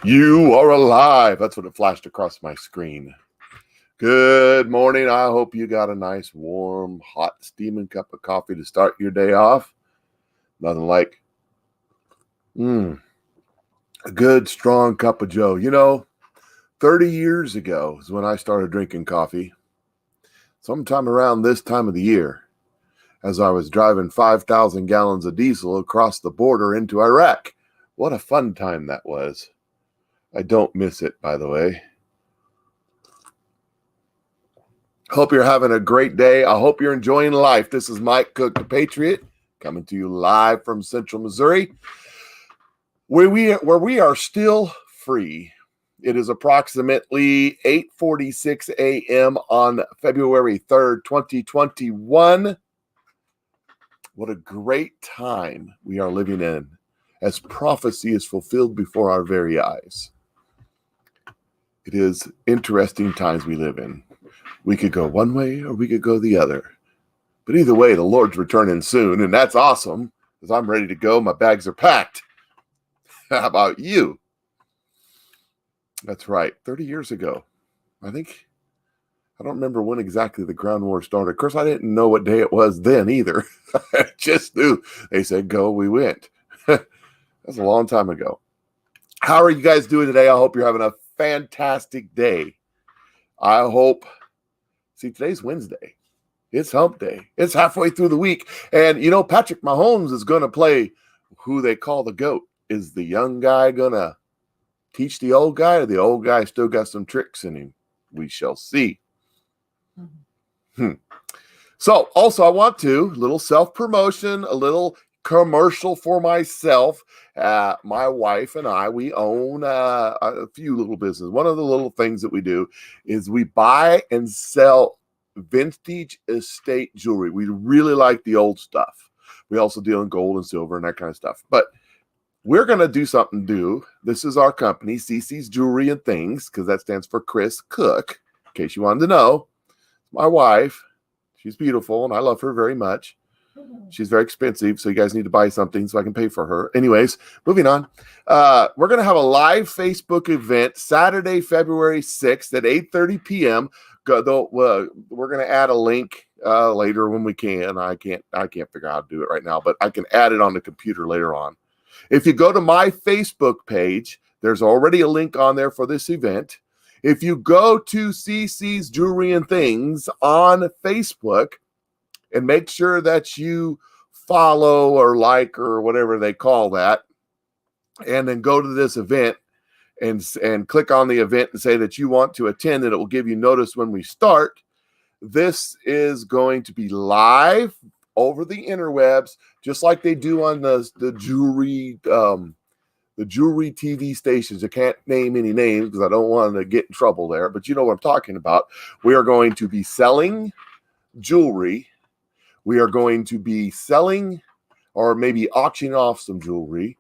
You are alive. That's what it flashed across my screen. Good morning. I hope you got a nice, warm, hot, steaming cup of coffee to start your day off. Nothing like a good, strong cup of Joe. 30 years ago is when I started drinking coffee. Sometime around this time of the year, as I was driving 5,000 gallons of diesel across the border into Iraq. What a fun time that was. I don't miss it, by the way. Hope you're having a great day. I hope you're enjoying life. This is Mike Cook, the Patriot, coming to you live from Central Missouri, where we are still free. It is approximately 8:46 a.m. on February 3rd, 2021. What a great time we are living in, as prophecy is fulfilled before our very eyes. It is interesting times we live in. We could go one way or we could go the other. But either way, the Lord's returning soon, and that's awesome because I'm ready to go. My bags are packed. How about you? That's right. 30 years ago, I don't remember when exactly the ground war started. Of course, I didn't know what day it was then either. I just knew they said go, we went. That's a long time ago. How are you guys doing today? I hope you're having a fantastic day. Today's Wednesday. It's hump day. It's halfway through the week. And, Patrick Mahomes is going to play who they call the GOAT. Is the young guy going to teach the old guy, or the old guy still got some tricks in him? We shall see. So also I want little self-promotion, a little commercial for myself. My wife and I, we own a few little businesses. One of the little things that we do is we buy and sell vintage estate jewelry. We really like the old stuff. We also deal in gold and silver and that kind of stuff. But we're going to do something new. This is our company, CC's Jewelry and Things, because that stands for Chris Cook, in case you wanted to know. My wife, she's beautiful, and I love her very much. She's very expensive, so you guys need to buy something so I can pay for her. Anyways, moving on. We're going to have a live Facebook event Saturday, February 6th at 8:30 p.m. We're going to add a link later when we can. I can't figure out how to do it right now, but I can add it on the computer later on. If you go to my Facebook page, there's already a link on there for this event. If you go to CC's Jewelry and Things on Facebook and make sure that you follow or like or whatever they call that, and then go to this event and click on the event and say that you want to attend, and it will give you notice when we start. This is going to be live over the interwebs, just like they do on the jewelry the jewelry TV stations. I can't name any names because I don't want to get in trouble there, but you know what I'm talking about. We are going to be selling jewelry. We are going to be selling or maybe auctioning off some jewelry,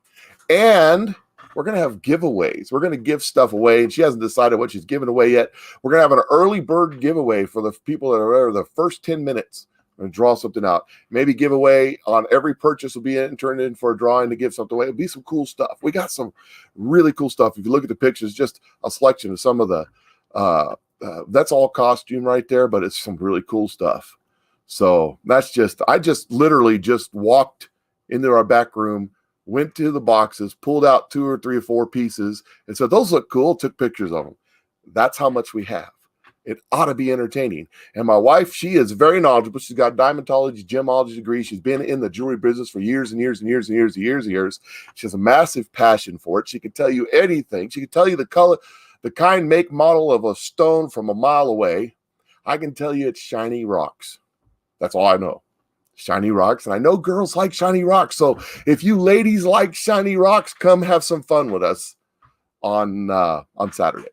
and we're going to have giveaways. We're going to give stuff away, and she hasn't decided what she's giving away yet. We're going to have an early bird giveaway for the people that are there the first 10 minutes. And draw something out. Maybe giveaway on every purchase will be turned in for a drawing to give something away. It'll be some cool stuff. We got some really cool stuff. If you look at the pictures, just a selection of some of the that's all costume right there, but it's some really cool stuff. So I just literally just walked into our back room, went to the boxes, pulled out 2 or 3 or 4 pieces, and said, those look cool, took pictures of them. That's how much we have. It ought to be entertaining. And my wife, she is very knowledgeable. She's got a diamondology, gemology degree. She's been in the jewelry business for years and years and years and years and years and years. She has a massive passion for it. She can tell you anything. She can tell you the color, the kind, make, model of a stone from a mile away. I can tell you it's shiny rocks. That's all I know. Shiny rocks. And I know girls like shiny rocks. So if you ladies like shiny rocks, come have some fun with us on Saturday.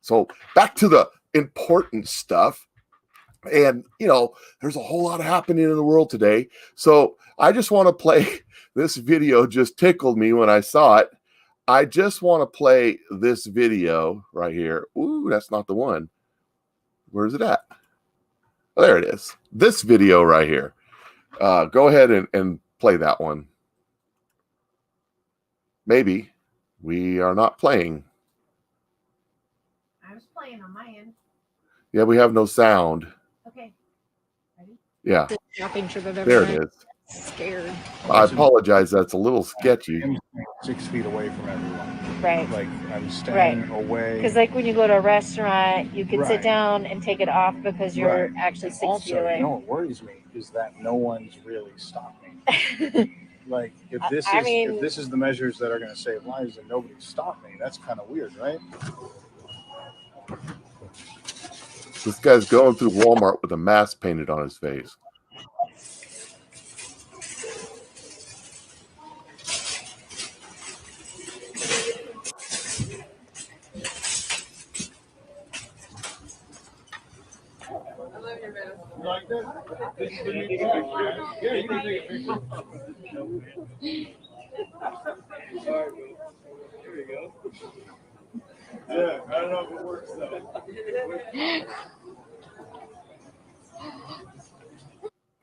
So back to the important stuff. And, there's a whole lot happening in the world today. So I just want to play this video. Just tickled me when I saw it. I just want to play this video right here. Ooh, that's not the one. Where's it at? Oh, there it is. This video right here. Go ahead and play that one. Maybe we are not playing. I was playing on my end. Yeah, we have no sound. Okay. Ready? Yeah. Making sure that There it everyone's is. scared. I apologize. That's a little sketchy. I'm 6 feet away from everyone. Right. Like I'm staying away. Because like when you go to a restaurant, you can sit Right. down and take it off because you're actually 6 feet Also, away. you know what worries me is that no one's really stopped me. Like if this is the measures that are going to save lives and nobody stopped me, that's kind of weird, right? This guy's going through Walmart with a mask painted on his face. Like that? Here we go. Yeah, I don't know if it works though.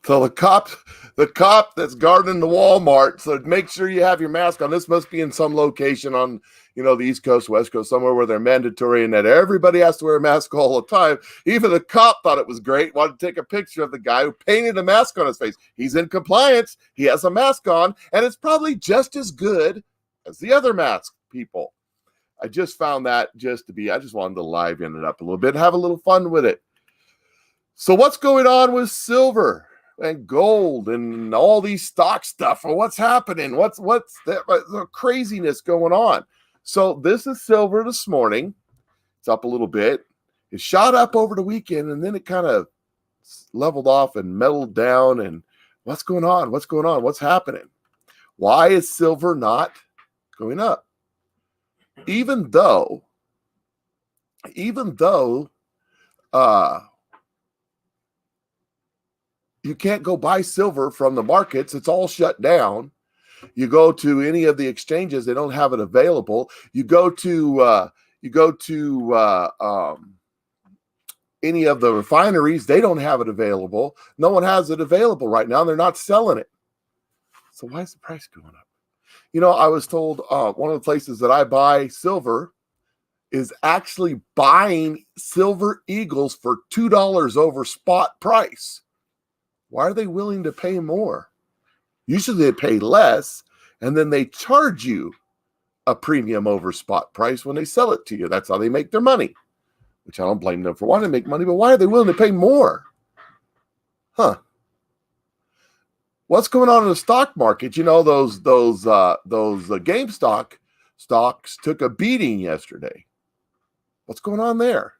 So the cop that's guarding the Walmart, so make sure you have your mask on. This must be in some location on, the East Coast, West Coast, somewhere where they're mandatory and that everybody has to wear a mask all the time. Even the cop thought it was great, wanted to take a picture of the guy who painted a mask on his face. He's in compliance. He has a mask on, and it's probably just as good as the other mask people. I just found that I just wanted to liven it up a little bit and have a little fun with it. So what's going on with silver and gold and all these stock stuff? Or what's happening? What's the craziness going on? So this is silver this morning. It's up a little bit. It shot up over the weekend and then it kind of leveled off and mellowed down. And what's going on? What's going on? What's happening? Why is silver not going up? Even though you can't go buy silver from the markets. It's all shut down. You go to any of the exchanges, they don't have it available. You go to any of the refineries, they don't have it available. No one has it available right now. They're not selling it. So why is the price going up? I was told one of the places that I buy silver is actually buying silver eagles for $2 over spot price. Why are they willing to pay more? Usually they pay less, and then they charge you a premium over spot price when they sell it to you. That's how they make their money, which I don't blame them for wanting to make money, but why are they willing to pay more? What's going on in the stock market? Those GameStop stocks took a beating yesterday. What's going on there?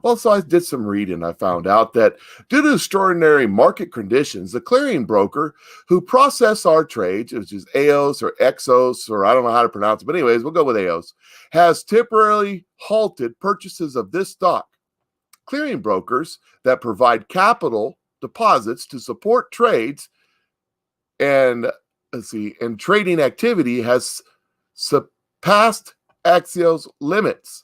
Well, so I did some reading. I found out that due to extraordinary market conditions, the clearing broker who process our trades, which is EOS or Exos, or I don't know how to pronounce it, but anyways, we'll go with EOS, has temporarily halted purchases of this stock. Clearing brokers that provide capital deposits to support trades and trading activity has surpassed Axios limits.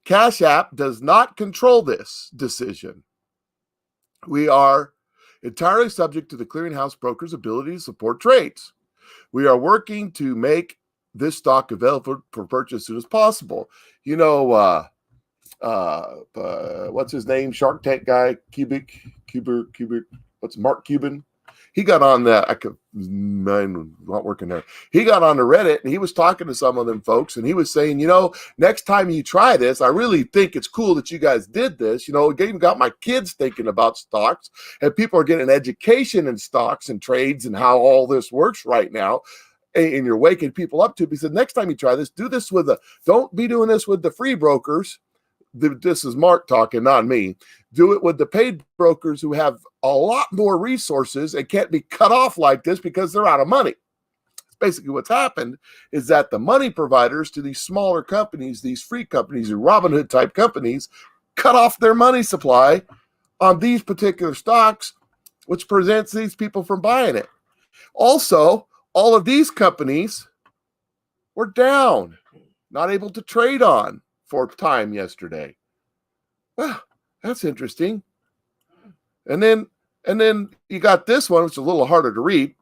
Cash App does not control this decision. We are entirely subject to the clearinghouse broker's ability to support trades. We are working to make this stock available for purchase as soon as possible. What's his name? Shark Tank guy, what's Mark Cuban? He got on mine not working there. He got on the Reddit and he was talking to some of them folks and he was saying, next time you try this, I really think it's cool that you guys did this. It even got my kids thinking about stocks, and people are getting education in stocks and trades and how all this works right now. And you're waking people up to it. He said, next time you try this, do this don't be doing this with the free brokers. This is Mark talking, not me. Do it with the paid brokers who have a lot more resources and can't be cut off like this because they're out of money. Basically, what's happened is that the money providers to these smaller companies, these free companies, and Robinhood type companies, cut off their money supply on these particular stocks, which prevents these people from buying it. Also, all of these companies were down, not able to trade on for time yesterday. Well, that's interesting. And then you got this one, which is a little harder to read.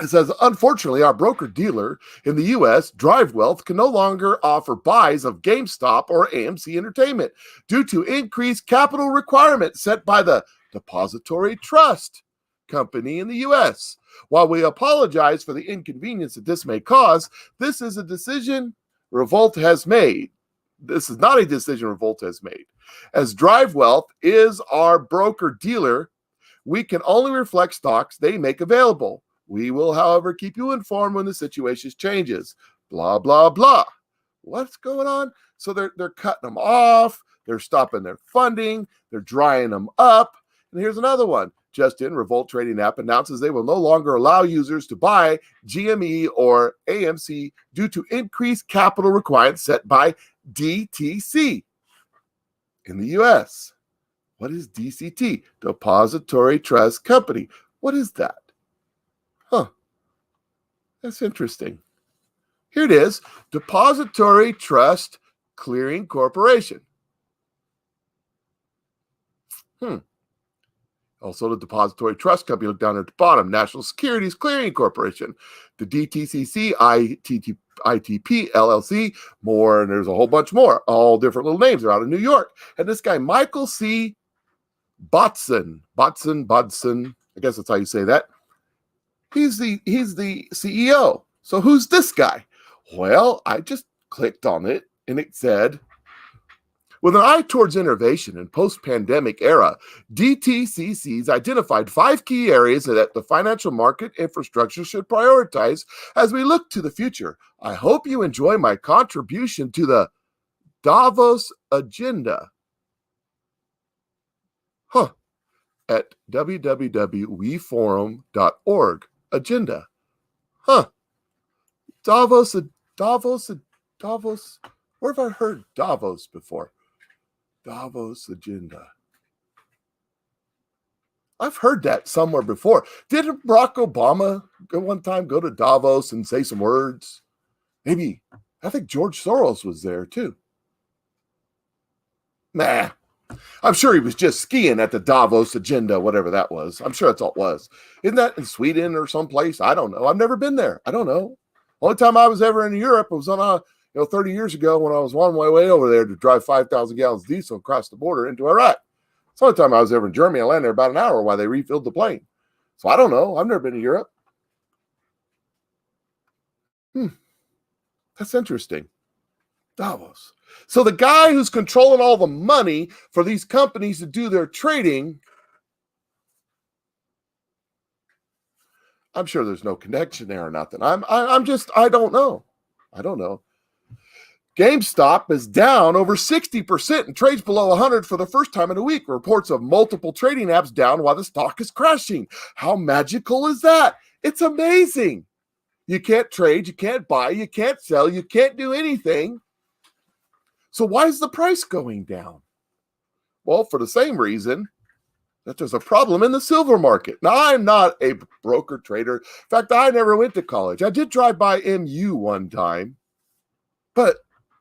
It says, unfortunately, our broker-dealer in the U.S., DriveWealth, can no longer offer buys of GameStop or AMC Entertainment due to increased capital requirements set by the Depository Trust Company in the U.S. While we apologize for the inconvenience that this may cause, this is a decision Revolt has made. This is not a decision Revolt has made. As DriveWealth is our broker-dealer, we can only reflect stocks they make available. We will, however, keep you informed when the situation changes. Blah, blah, blah. What's going on? So they're cutting them off. They're stopping their funding. They're drying them up. And here's another one. Just in, Revolt Trading App announces they will no longer allow users to buy GME or AMC due to increased capital requirements set by DTC in the U.S. What is DCT? Depository Trust Company. What is that? Huh. That's interesting. Here it is. Depository Trust Clearing Corporation. Also, the Depository Trust Company, look down at the bottom, National Securities Clearing Corporation, the DTCC, ITP, LLC, more, and there's a whole bunch more, all different little names. They're out of New York. And this guy, Michael C. Bodson, I guess that's how you say that. He's the CEO. So who's this guy? Well, I just clicked on it, and it said, with an eye towards innovation in post-pandemic era, DTCC's identified 5 key areas that the financial market infrastructure should prioritize as we look to the future. I hope you enjoy my contribution to the Davos agenda. At www.weforum.org agenda. Davos. Where have I heard Davos before? Davos agenda. I've heard that somewhere before. Did Barack Obama one time go to Davos and say some words? Maybe. I think George Soros was there too. Nah. I'm sure he was just skiing at the Davos agenda, whatever that was. I'm sure that's all it was. Isn't that in Sweden or someplace? I don't know. I've never been there. I don't know. Only time I was ever in Europe was on 30 years ago when I was on my way over there to drive 5,000 gallons of diesel across the border into Iraq. It's the only time I was ever in Germany. I landed there about an hour while they refilled the plane. So I don't know. I've never been to Europe. That's interesting. Davos. So the guy who's controlling all the money for these companies to do their trading, I'm sure there's no connection there or nothing. I don't know. GameStop is down over 60% and trades below 100 for the first time in a week. Reports of multiple trading apps down while the stock is crashing. How magical is that? It's amazing. You can't trade, you can't buy, you can't sell, you can't do anything. So why is the price going down? Well, for the same reason that there's a problem in the silver market. Now, I'm not a broker trader. In fact, I never went to college. I did drive by MU one time, but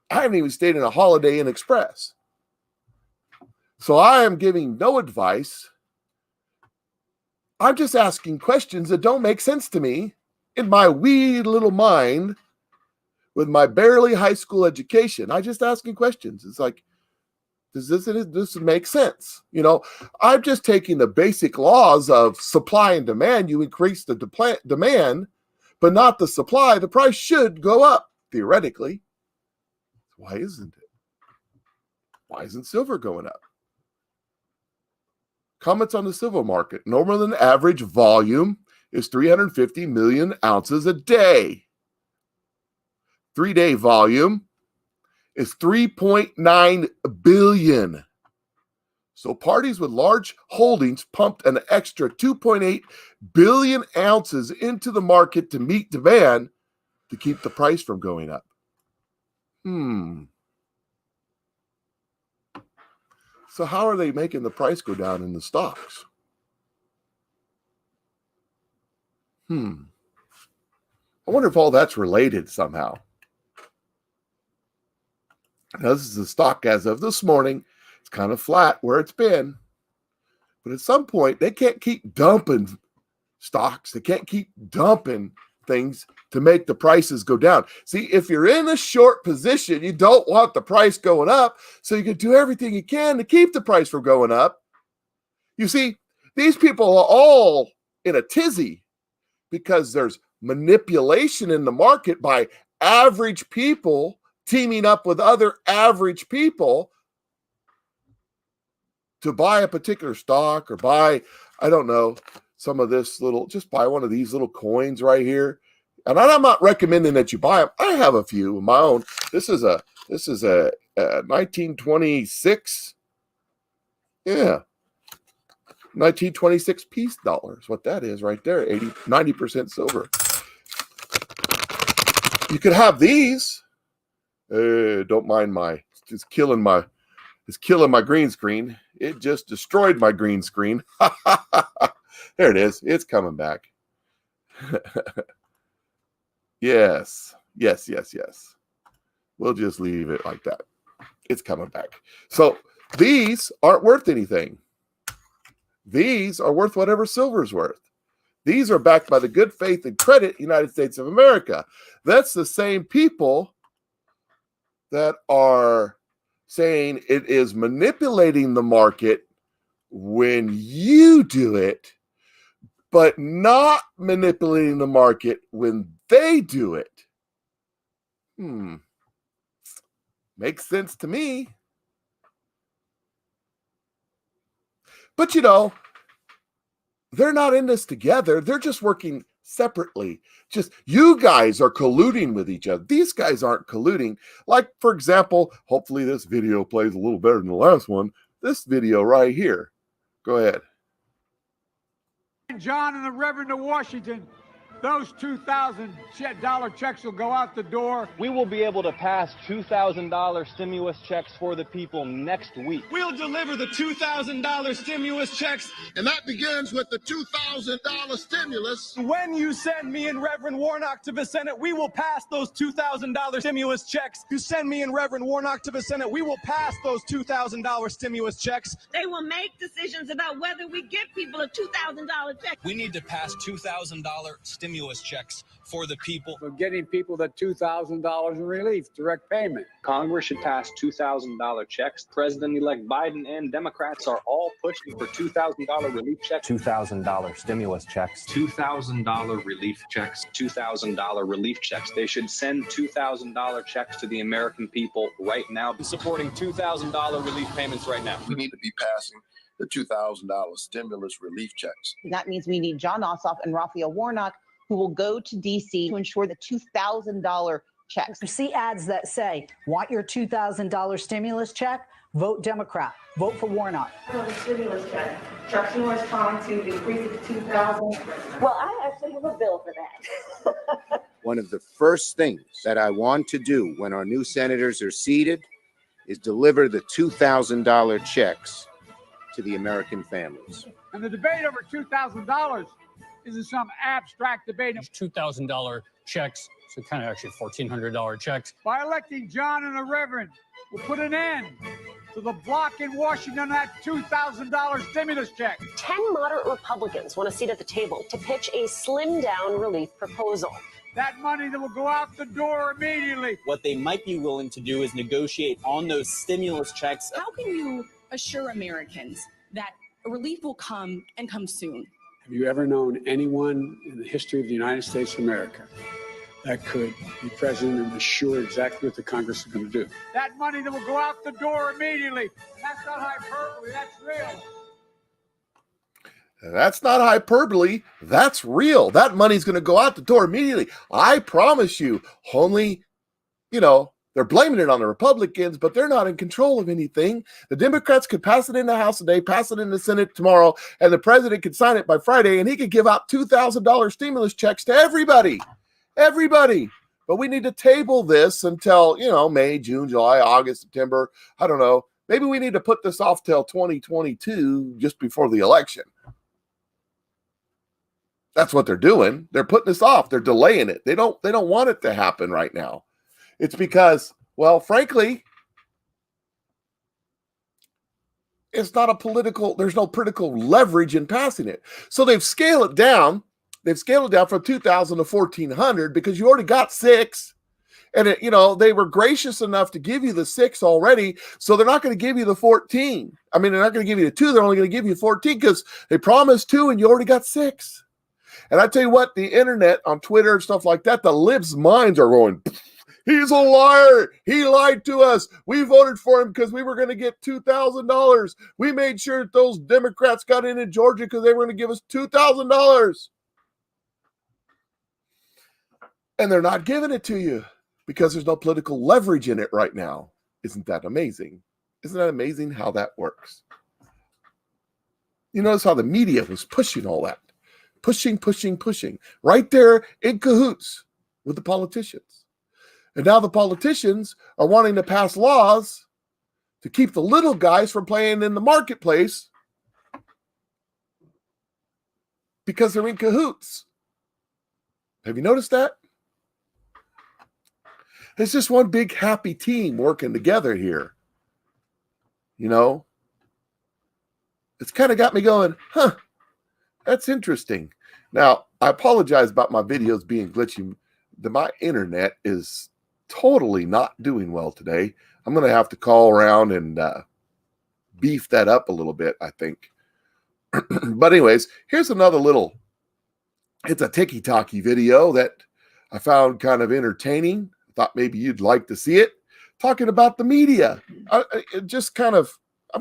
I haven't even stayed in a Holiday Inn Express. So I am giving no advice. I'm just asking questions that don't make sense to me in my wee little mind with my barely high school education. I just asking questions. It's like, does this make sense? I'm just taking the basic laws of supply and demand. You increase the demand, but not the supply. The price should go up, theoretically. Why isn't it? Why isn't silver going up? Comments on the silver market. Normal than average volume is 350 million ounces a day. 3-day volume is 3.9 billion. So parties with large holdings pumped an extra 2.8 billion ounces into the market to meet demand to keep the price from going up. So how are they making the price go down in the stocks? I wonder if all that's related somehow. Now, this is the stock as of this morning. It's kind of flat where it's been. But at some point, they can't keep dumping stocks. They can't keep dumping things to make the prices go down. See, if you're in a short position, you don't want the price going up, so you can do everything you can to keep the price from going up. You see, these people are all in a tizzy because there's manipulation in the market by average people teaming up with other average people to buy a particular stock or buy, I don't know, some of this little, just buy one of these little coins right here. And I'm not recommending that you buy them. I have a few of my own. This is a 1926. Yeah. 1926 peace dollars. What that is right there. 90% silver. You could have these. Don't mind it's killing my green screen. It just destroyed my green screen. There it is. It's coming back. Yes. We'll just leave it like that. It's coming back. So these aren't worth anything. These are worth whatever silver's worth. These are backed by the good faith and credit United States of America. That's the same people that are saying it is manipulating the market when you do it, but not manipulating the market when they do it. Makes sense to me. But they're not in this together. They're just working separately. Just you guys are colluding with each other. These guys aren't colluding. Like, for example, hopefully this video plays a little better than the last one. This video right here. Go ahead. John and the Reverend of Washington, those $2,000 checks will go out the door. We will be able to pass $2,000 stimulus checks for the people next week. We'll deliver the $2,000 stimulus checks. And that begins with the $2,000 stimulus. When you send me and Reverend Warnock to the Senate, we will pass those $2,000 stimulus checks. You send me and Reverend Warnock to the Senate, we will pass those $2,000 stimulus checks. They will make decisions about whether we give people a $2,000 check. We need to pass $2,000 stimulus checks for the people. We're getting people the $2,000 in relief, direct payment. Congress should pass $2,000 checks. President-elect Biden and Democrats are all pushing for $2,000 relief checks. $2,000 stimulus checks. $2,000 relief checks. $2,000 relief checks. They should send $2,000 checks to the American people right now. I'm supporting $2,000 relief payments right now. We need to be passing the $2,000 stimulus relief checks. That means we need John Ossoff and Raphael Warnock, who will go to D.C. to ensure the $2,000 checks. You see ads that say, want your $2,000 stimulus check? Vote Democrat. Vote for Warnock. The stimulus check. Chuck Schumer's trying to increase it to $2,000. Well, I actually have a bill for that. One of the first things that I want to do when our new senators are seated is deliver the $2,000 checks to the American families. And the debate over $2,000 isn't some abstract debate. $2,000 checks, so kind of actually $1,400 checks. By electing John and the Reverend, we'll put an end to the block in Washington on that $2,000 stimulus check. 10 moderate Republicans want a seat at the table to pitch a slimmed-down relief proposal. That money that will go out the door immediately. What they might be willing to do is negotiate on those stimulus checks. How can you assure Americans that relief will come and come soon? Have you ever known anyone in the history of the United States of America that could be president and assure exactly what the Congress is going to do? That money that will go out the door immediately. That's not hyperbole. That's real. That's not hyperbole. That's real. That money's going to go out the door immediately. I promise you. Only, they're blaming it on the Republicans, but they're not in control of anything. The Democrats could pass it in the House today, pass it in the Senate tomorrow, and the president could sign it by Friday, and he could give out $2,000 stimulus checks to everybody. Everybody. But we need to table this until, May, June, July, August, September. I don't know. Maybe we need to put this off till 2022, just before the election. That's what they're doing. They're putting this off. They're delaying it. They don't want it to happen right now. It's because, well, frankly, it's not there's no political leverage in passing it. So they've scaled it down they've scaled it down from 2,000 to 1,400 because you already got 6. And, they were gracious enough to give you the 6 already. So they're not going to give you the 14. I mean, they're not going to give you the 2. They're only going to give you 14 because they promised 2 and you already got 6. And I tell you what, the internet on Twitter and stuff like that, the libs' minds are going, he's a liar. He lied to us. We voted for him because we were going to get $2,000. We made sure that those Democrats got in Georgia because they were going to give us $2,000. And they're not giving it to you because there's no political leverage in it right now. Isn't that amazing? Isn't that amazing how that works? You notice how the media was pushing all that. Pushing, right there in cahoots with the politicians. And now the politicians are wanting to pass laws to keep the little guys from playing in the marketplace because they're in cahoots. Have you noticed that? It's just one big happy team working together here. It's kind of got me going, that's interesting. Now, I apologize about my videos being glitchy. My internet is totally not doing well today. I'm going to have to call around and beef that up a little bit, I think. But anyways, here's another it's a ticky-tacky video that I found kind of entertaining. I thought maybe you'd like to see it. Talking about the media. I'm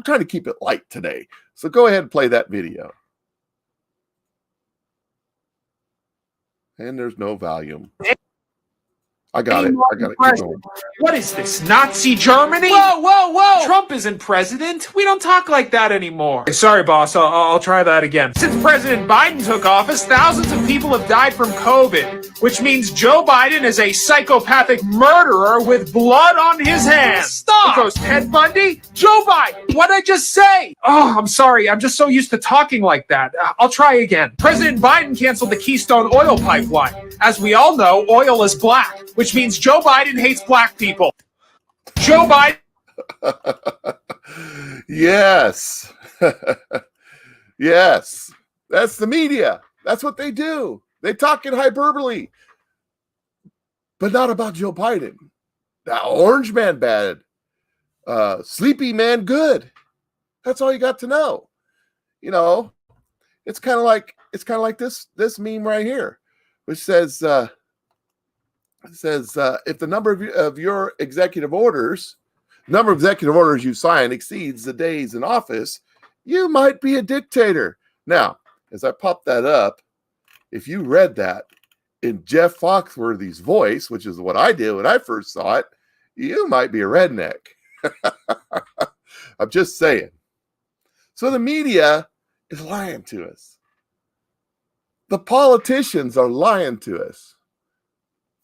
trying to keep it light today. So go ahead and play that video. And there's no volume. I got it. Keep going. What is this, Nazi Germany? Whoa! Trump isn't president. We don't talk like that anymore. Sorry, boss. I'll try that again. Since President Biden took office, thousands of people have died from COVID, which means Joe Biden is a psychopathic murderer with blood on his hands. Stop! It goes Ted Bundy, Joe Biden. What'd I just say? Oh, I'm sorry. I'm just so used to talking like that. I'll try again. President Biden canceled the Keystone Oil Pipeline. As we all know, oil is black, which means Joe Biden hates black people. Joe Biden. Yes. Yes. That's the media. That's what they do. They talk in hyperbole. But not about Joe Biden. The orange man bad. Sleepy man good. That's all you got to know. It's kind of like this meme right here, which says if the number of your executive orders you sign exceeds the days in office, you might be a dictator. Now, as I pop that up, if you read that in Jeff Foxworthy's voice, which is what I did when I first saw it, you might be a redneck. I'm just saying. So the media is lying to us. The politicians are lying to us.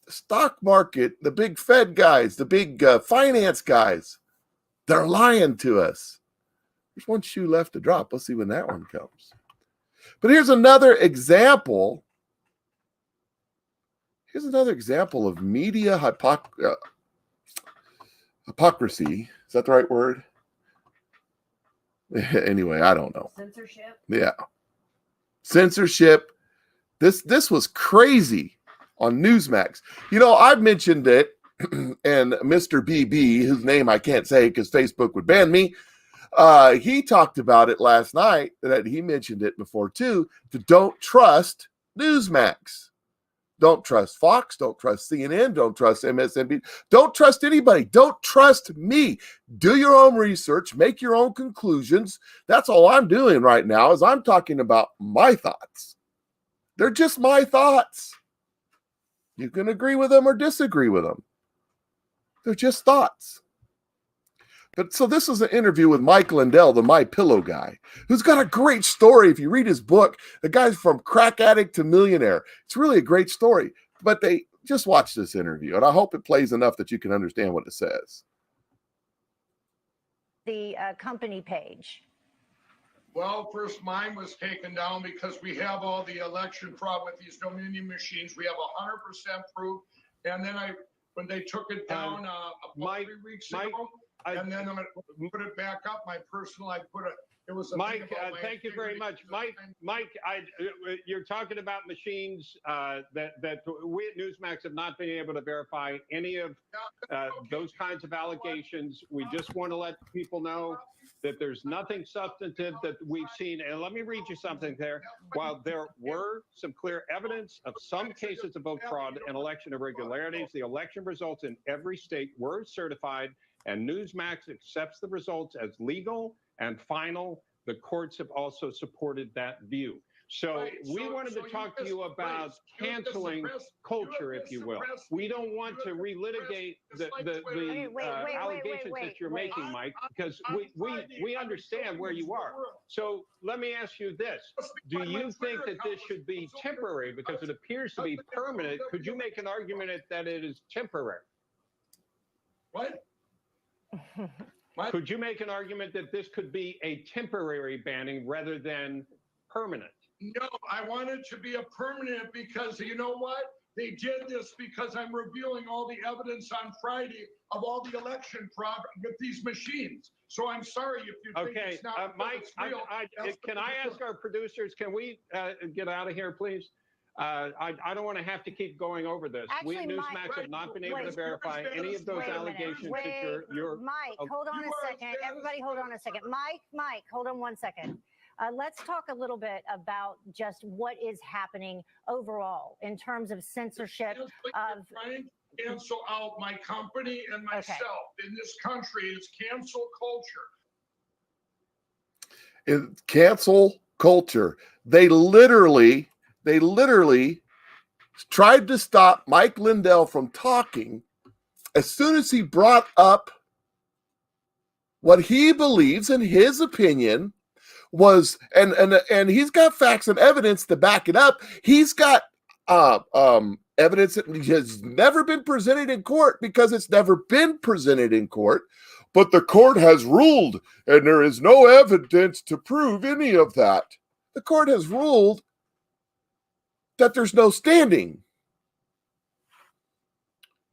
The stock market, the big Fed guys, the big finance guys, they're lying to us. There's one shoe left to drop. Let's see when that one comes. But here's another example. Here's another example of media hypocrisy. Is that the right word? Anyway, I don't know. Censorship? Yeah. Censorship. This was crazy on Newsmax. I've mentioned it, and Mr. BB, whose name I can't say because Facebook would ban me, he talked about it last night, that he mentioned it before too, to don't trust Newsmax. Don't trust Fox. Don't trust CNN. Don't trust MSNBC. Don't trust anybody. Don't trust me. Do your own research. Make your own conclusions. That's all I'm doing right now is I'm talking about my thoughts. They're just my thoughts. You can agree with them or disagree with them. They're just thoughts. But so this is an interview with Mike Lindell, the My Pillow guy, who's got a great story. If you read his book, the guy's from crack addict to millionaire. It's really a great story. But they just watch this interview, and I hope it plays enough that you can understand what it says. The company page. Well, first mine was taken down because we have all the election fraud with these Dominion machines. We have 100% proof. And then when they took it down about 3 weeks ago, and then I'm going to put it back up. My personal, I put it. It was a Mike. Thank you very much, Mike. You're talking about machines that we at Newsmax have not been able to verify any of those kinds of allegations. We just want to let people know that there's nothing substantive that we've seen. And let me read you something there. While there were some clear evidence of some cases of vote fraud and election irregularities, the election results in every state were certified, and Newsmax accepts the results as legal and final. The courts have also supported that view. So we wanted to talk to you about canceling culture, if you will. We don't want to relitigate the allegations that you're making, Mike, because we understand where you are. So let me ask you this. Do you think that this should be temporary? Because it appears to be permanent. Could you make an argument that it is temporary? What? Could you make an argument that this could be a temporary banning rather than permanent? No, I want it to be a permanent because you know what? They did this because I'm revealing all the evidence on Friday of all the election fraud with these machines. So I'm sorry if you think it's not Mike, real. Can I ask our producers, can we get out of here, please? I don't want to have to keep going over this. Actually, we at Newsmax have not been able to verify any of those allegations that you're Mike, hold on a second. Everybody hold on a second. Mike, hold on 1 second. Let's talk a little bit about just what is happening overall in terms of censorship of cancel out my company and myself in this country. It's cancel culture. Cancel culture. They literally tried to stop Mike Lindell from talking as soon as he brought up what he believes, in his opinion, was, and he's got facts and evidence to back it up. He's got evidence that has never been presented in court because it's never been presented in court, but the court has ruled, and there is no evidence to prove any of that. The court has ruled that there's no standing.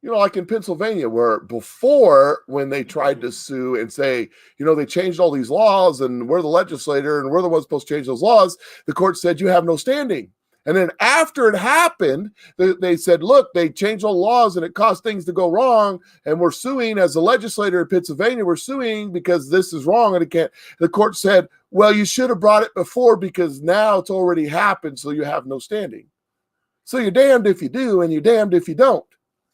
You know, like in Pennsylvania, where before, when they tried to sue and say, you know, they changed all these laws and we're the legislator and we're the ones supposed to change those laws, the court said you have no standing. And then after it happened, they said, look, they changed all the laws and it caused things to go wrong. And we're suing as a legislator in Pennsylvania. We're suing because this is wrong and it can't. The court said, well, you should have brought it before because now it's already happened. So you have no standing. So you're damned if you do and you're damned if you don't.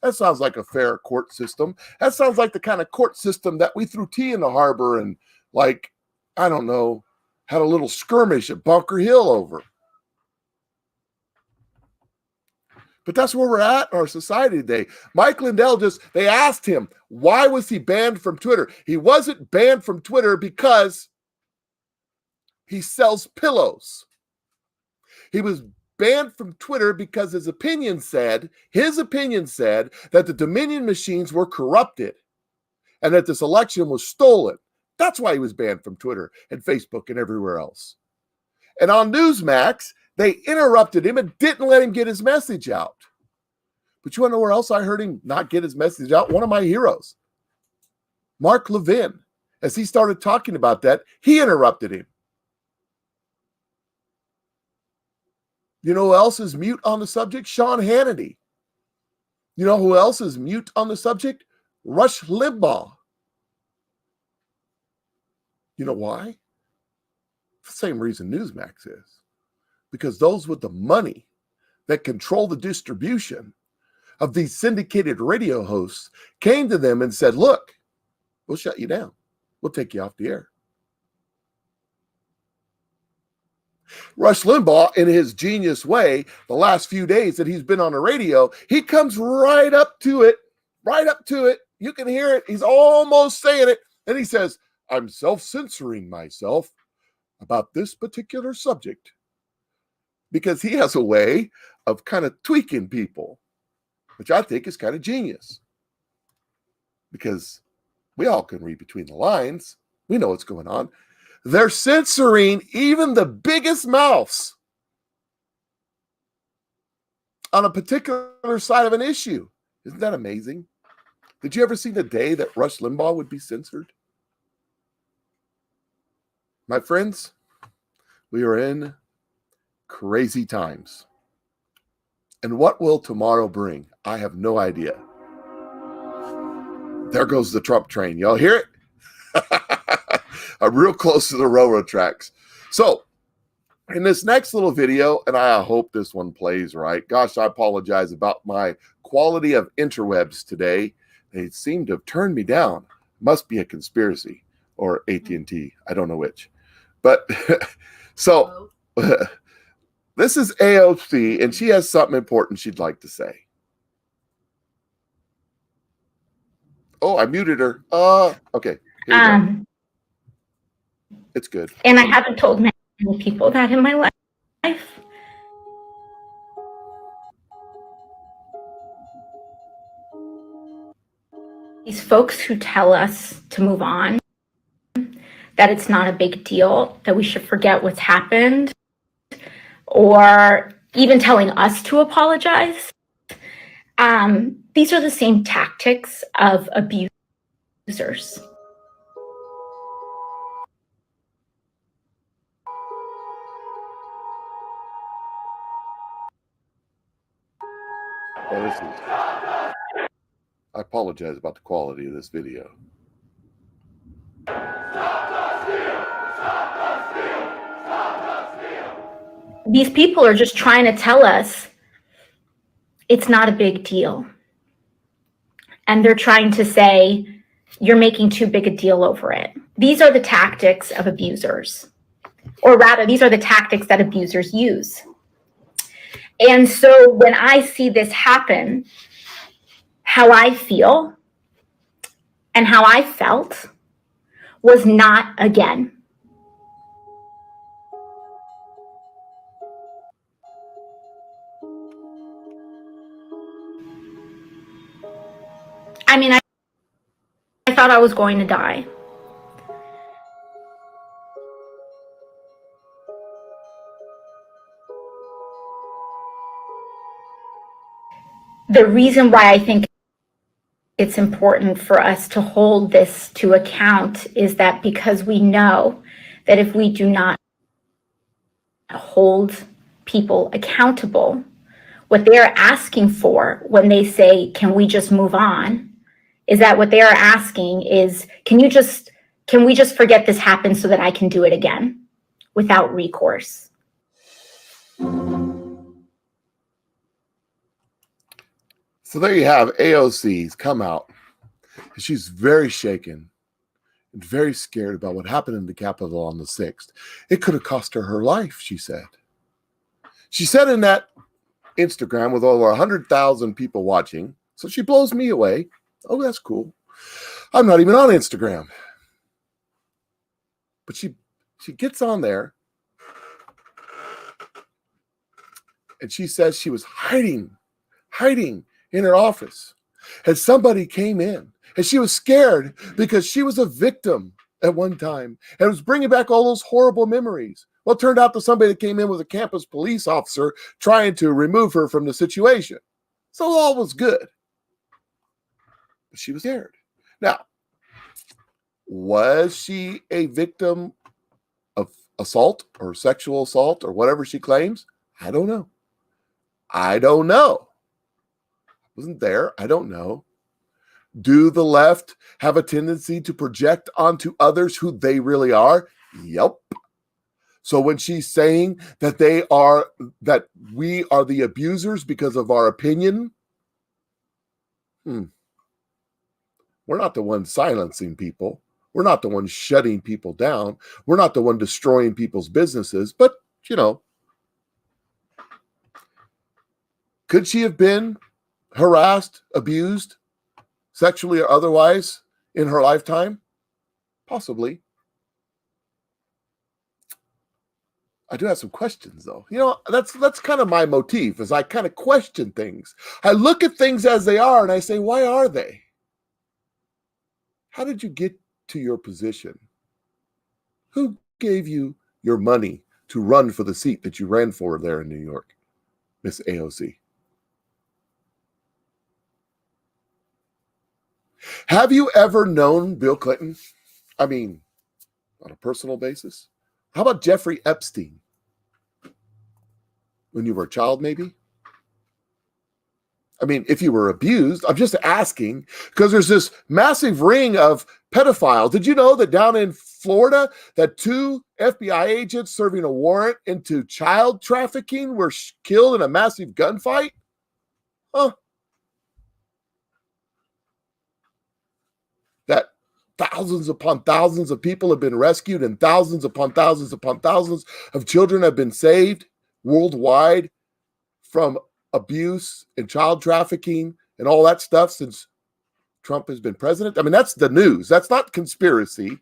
That sounds like a fair court system. That sounds like the kind of court system that we threw tea in the harbor and, like, I don't know, had a little skirmish at Bunker Hill over. But that's where we're at in our society today. Mike Lindell they asked him, why was he banned from Twitter? He wasn't banned from Twitter because he sells pillows. He was banned from Twitter because his opinion said that the Dominion machines were corrupted and that this election was stolen. That's why he was banned from Twitter and Facebook and everywhere else. And on Newsmax, they interrupted him and didn't let him get his message out. But you want to know where else I heard him not get his message out? One of my heroes, Mark Levin. As he started talking about that, he interrupted him. You know who else is mute on the subject? Sean Hannity. You know who else is mute on the subject? Rush Limbaugh. You know why? The same reason Newsmax is. Because those with the money that control the distribution of these syndicated radio hosts came to them and said, look, we'll shut you down. We'll take you off the air. Rush Limbaugh, in his genius way, the last few days that he's been on the radio, he comes right up to it. You can hear it. He's almost saying it. And he says, I'm self-censoring myself about this particular subject. Because he has a way of kind of tweaking people, which I think is kind of genius. Because we all can read between the lines. We know what's going on. They're censoring even the biggest mouths on a particular side of an issue. Isn't that amazing? Did you ever see the day that Rush Limbaugh would be censored? My friends, we are in crazy times. And what will tomorrow bring? I have no idea. There goes the Trump train. Y'all hear it? I'm real close to the railroad tracks. So, in this next little video, and I hope this one plays right. Gosh, I apologize about my quality of interwebs today. They seem to have turned me down. Must be a conspiracy or AT&T. I don't know which. But so this is AOC, and she has something important she'd like to say. Oh, I muted her. Okay. Here we go. It's good. And I haven't told many people that in my life. These folks who tell us to move on, that it's not a big deal, that we should forget what's happened, or even telling us to apologize. These are the same tactics of abusers. Well, I apologize about the quality of this video. These people are just trying to tell us it's not a big deal. And they're trying to say, you're making too big a deal over it. These are the tactics of abusers. Or rather, these are the tactics that abusers use. And so when I see this happen, how I feel and how I felt was not again. I mean, I thought I was going to die. The reason why I think it's important for us to hold this to account is that because we know that if we do not hold people accountable, what they are asking for when they say, can we just move on, is that what they are asking is, can we just forget this happened so that I can do it again without recourse? So there you have AOC's come out. She's very shaken and very scared about what happened in the Capitol on the 6th. It could have cost her her life, she said. She said in that Instagram with over 100,000 people watching, so she blows me away. Oh, that's cool. I'm not even on Instagram. But she gets on there and she says she was hiding in her office. And somebody came in and she was scared because she was a victim at one time and was bringing back all those horrible memories. Well, it turned out that somebody that came in was a campus police officer trying to remove her from the situation. So all was good. But she was scared. Now, was she a victim of assault or sexual assault or whatever she claims? I don't know. Wasn't there? I don't know. Do the left have a tendency to project onto others who they really are? Yep. So when she's saying that we are the abusers because of our opinion, we're not the ones silencing people. We're not the ones shutting people down. We're not the one destroying people's businesses. But, could she have been harassed, abused, sexually or otherwise in her lifetime? Possibly. I do have some questions, though. That's kind of my motif, is I kind of question things. I look at things as they are, and I say, why are they? How did you get to your position? Who gave you your money to run for the seat that you ran for there in New York, Miss AOC? Have you ever known Bill Clinton? I mean, on a personal basis? How about Jeffrey Epstein? When you were a child, maybe? I mean, if you were abused, I'm just asking, because there's this massive ring of pedophiles. Did you know that down in Florida, that 2 FBI agents serving a warrant into child trafficking were killed in a massive gunfight? Huh. That thousands upon thousands of people have been rescued and thousands upon thousands of children have been saved worldwide from abuse and child trafficking and all that stuff since Trump has been president. I mean, that's the news. That's not conspiracy.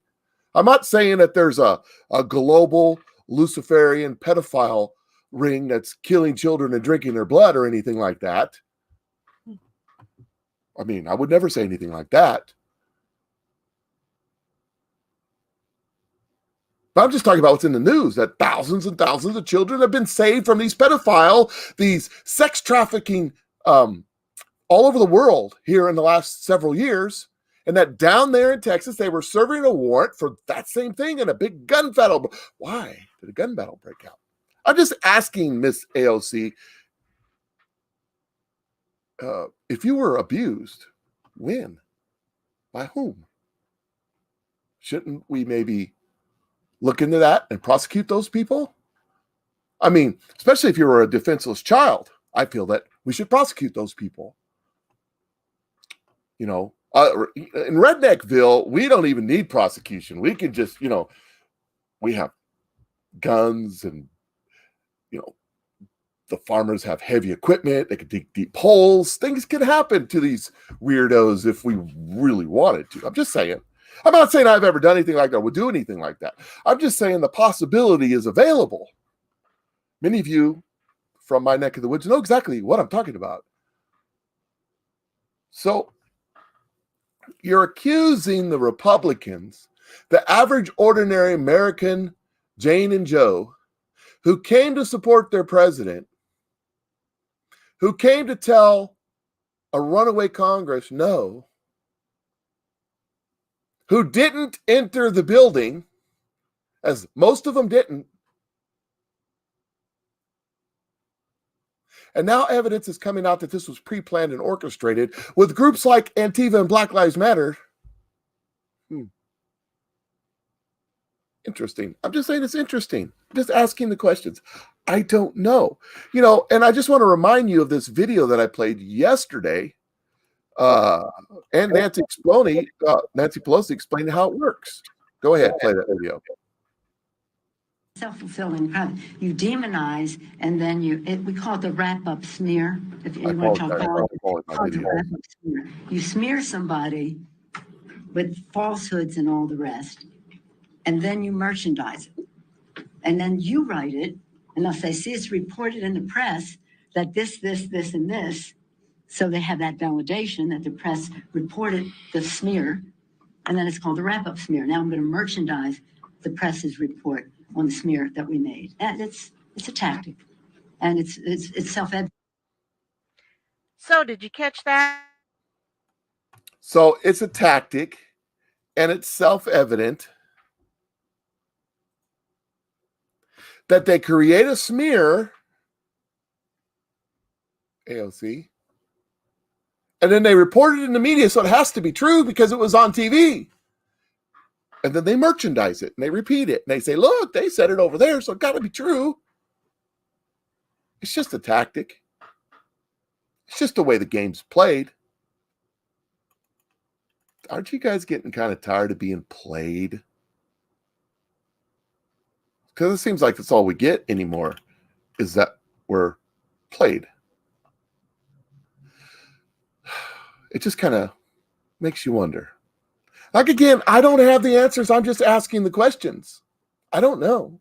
I'm not saying that there's a global Luciferian pedophile ring that's killing children and drinking their blood or anything like that. I mean, I would never say anything like that. But I'm just talking about what's in the news, that thousands and thousands of children have been saved from these these sex trafficking all over the world here in the last several years. And that down there in Texas, they were serving a warrant for that same thing in a big gun battle. Why did a gun battle break out? I'm just asking, Miss AOC, if you were abused, when? By whom? Shouldn't we maybe look into that and prosecute those people? I mean, especially if you were a defenseless child, I feel that we should prosecute those people. You know, in Redneckville, we don't even need prosecution. We can just, we have guns and, the farmers have heavy equipment. They can dig deep holes. Things can happen to these weirdos if we really wanted to. I'm just saying. I'm not saying I've ever done anything like that or would do anything like that. I'm just saying the possibility is available. Many of you from my neck of the woods know exactly what I'm talking about. So you're accusing the Republicans, the average ordinary American Jane and Joe, who came to support their president, who came to tell a runaway Congress no, who didn't enter the building, as most of them didn't. And now evidence is coming out that this was pre-planned and orchestrated with groups like Antifa and Black Lives Matter. Interesting. I'm just saying it's interesting. I'm just asking the questions. I don't know. And I just want to remind you of this video that I played yesterday. And Nancy Pelosi explained how it works. Go ahead, play that video. Self-fulfilling prophecy. You demonize, and then we call it the wrap-up smear. If you want to call it the wrap-up smear. You smear somebody with falsehoods and all the rest, and then you merchandise it. And then you write it, and they'll say, see, it's reported in the press that this, and this. So they have that validation that the press reported the smear, and then it's called the wrap-up smear. Now I'm going to merchandise the press's report on the smear that we made. And it's a tactic, and it's self-evident. So did you catch that? So it's a tactic, and it's self-evident that they create a smear, AOC, and then they report it in the media, so it has to be true because it was on TV. And then they merchandise it, and they repeat it, and they say, look, they said it over there, so it got to be true. It's just a tactic. It's just the way the game's played. Aren't you guys getting kind of tired of being played? Because it seems like that's all we get anymore, is that we're played. It just kind of makes you wonder. Like, again, I don't have the answers. I'm just asking the questions. I don't know.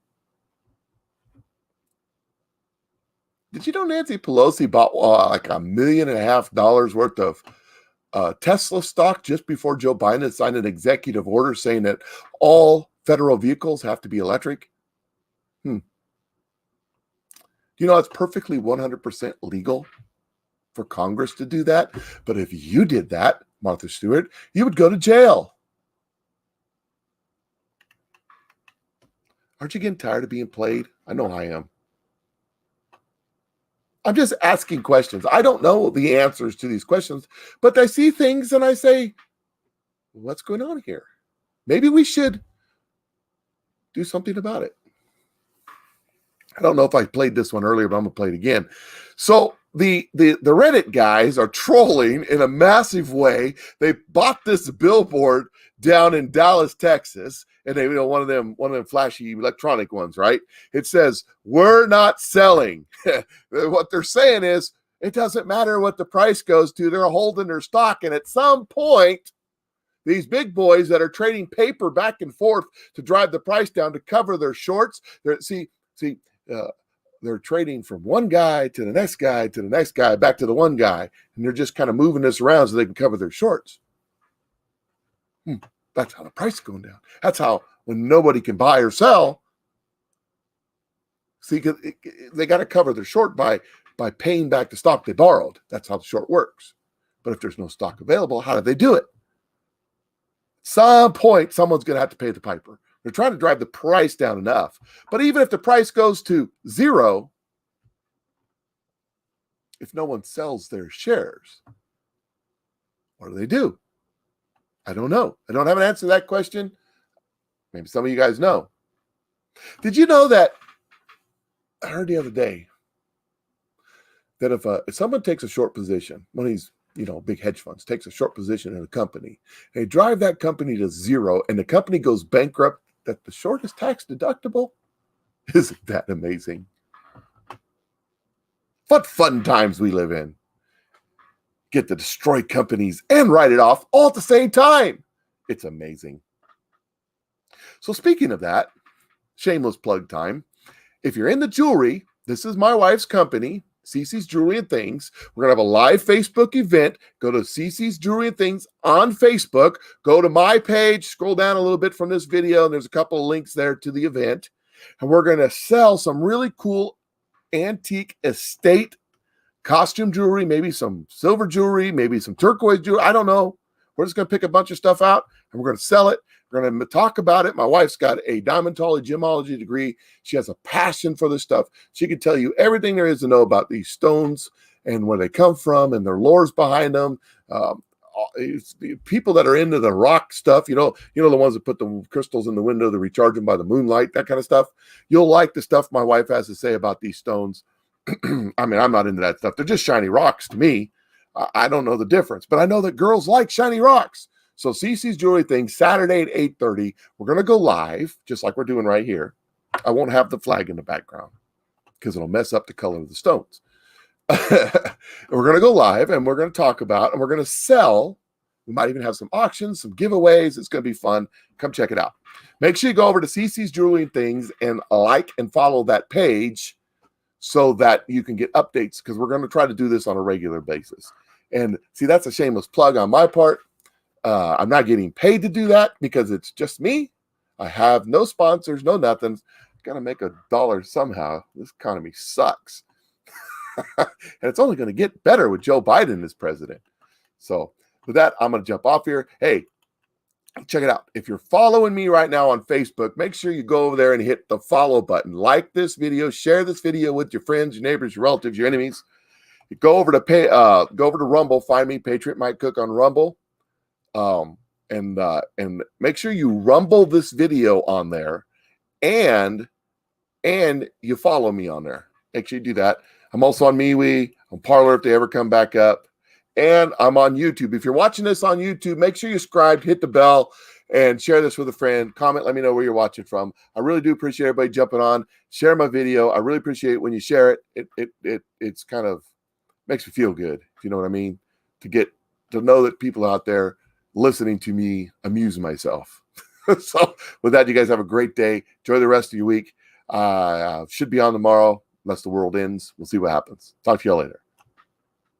Did you know Nancy Pelosi bought like $1.5 million worth of Tesla stock just before Joe Biden signed an executive order saying that all federal vehicles have to be electric? You know, it's perfectly 100% legal for Congress to do that. But if you did that, Martha Stewart, you would go to jail. Aren't you getting tired of being played? I know I am. I'm just asking questions. I don't know the answers to these questions, but I see things and I say, what's going on here? Maybe we should do something about it. I don't know if I played this one earlier, but I'm going to play it again. So the Reddit guys are trolling in a massive way. They bought this billboard down in Dallas, Texas, and they, one of them flashy electronic ones, right? It says, "We're not selling." What they're saying is, it doesn't matter what the price goes to. They're holding their stock, and at some point, these big boys that are trading paper back and forth to drive the price down to cover their shorts, they're trading from one guy to the next guy to the next guy back to the one guy, and they're just kind of moving this around so they can cover their shorts. That's how the price is going down. That's how, when nobody can buy or sell, see, they got to cover their short by paying back the stock they borrowed. That's how the short works. But if there's no stock available, how do they do it? Some point, someone's going to have to pay the piper. They're trying to drive the price down enough. But even if the price goes to zero, if no one sells their shares, what do? I don't know. I don't have an answer to that question. Maybe some of you guys know. Did you know that I heard the other day that if someone takes a short position, one of these big hedge funds takes a short position in a company, they drive that company to zero, and the company goes bankrupt, that the short is tax deductible? Isn't that amazing? What fun times we live in. Get to destroy companies and write it off all at the same time. It's amazing. So speaking of that, shameless plug time. If you're in the jewelry, this is my wife's company, Cece's Jewelry and Things. We're going to have a live Facebook event. Go to Cece's Jewelry and Things on Facebook. Go to my page, scroll down a little bit from this video, and there's a couple of links there to the event. And we're going to sell some really cool antique estate costume jewelry, maybe some silver jewelry, maybe some turquoise jewelry. I don't know. We're just going to pick a bunch of stuff out, and we're going to sell it. We're going to talk about it. My wife's got a diamondology gemology degree. She has a passion for this stuff. She can tell you everything there is to know about these stones and where they come from and their lores behind them. It's the people that are into the rock stuff, the ones that put the crystals in the window to recharge them by the moonlight, that kind of stuff. You'll like the stuff my wife has to say about these stones. I mean, I'm not into that stuff. They're just shiny rocks to me. I don't know the difference, but I know that girls like shiny rocks. So Cece's Jewelry Thing, Saturday at 8:30. We're going to go live, just like we're doing right here. I won't have the flag in the background because it'll mess up the color of the stones. We're going to go live, and we're going to talk about, and we're going to sell. We might even have some auctions, some giveaways. It's going to be fun. Come check it out. Make sure you go over to Cece's Jewelry and Things and like and follow that page so that you can get updates, because we're going to try to do this on a regular basis. And see, that's a shameless plug on my part. I'm not getting paid to do that because it's just me. I have no sponsors, no nothing. Got to make $1 somehow. This economy sucks. And it's only going to get better with Joe Biden as president. So with that, I'm going to jump off here. Hey, check it out. If you're following me right now on Facebook, make sure you go over there and hit the follow button. Like this video, share this video with your friends, your neighbors, your relatives, your enemies. You go over to Rumble, find me, Patriot Mike Cook on Rumble. And make sure you rumble this video on there and you follow me on there. Make sure you do that. I'm also on MeWe, on Parler if they ever come back up, and I'm on YouTube. If you're watching this on YouTube, make sure you subscribe, hit the bell, and share this with a friend. Comment, let me know where you're watching from. I really do appreciate everybody jumping on. Share my video. I really appreciate it when you share it. It's kind of makes me feel good, if you know what I mean, to know that people out there listening to me amuse myself. So with that, you guys have a great day. Enjoy the rest of your week. Should be on tomorrow unless the world ends. We'll see what happens. Talk to you all later.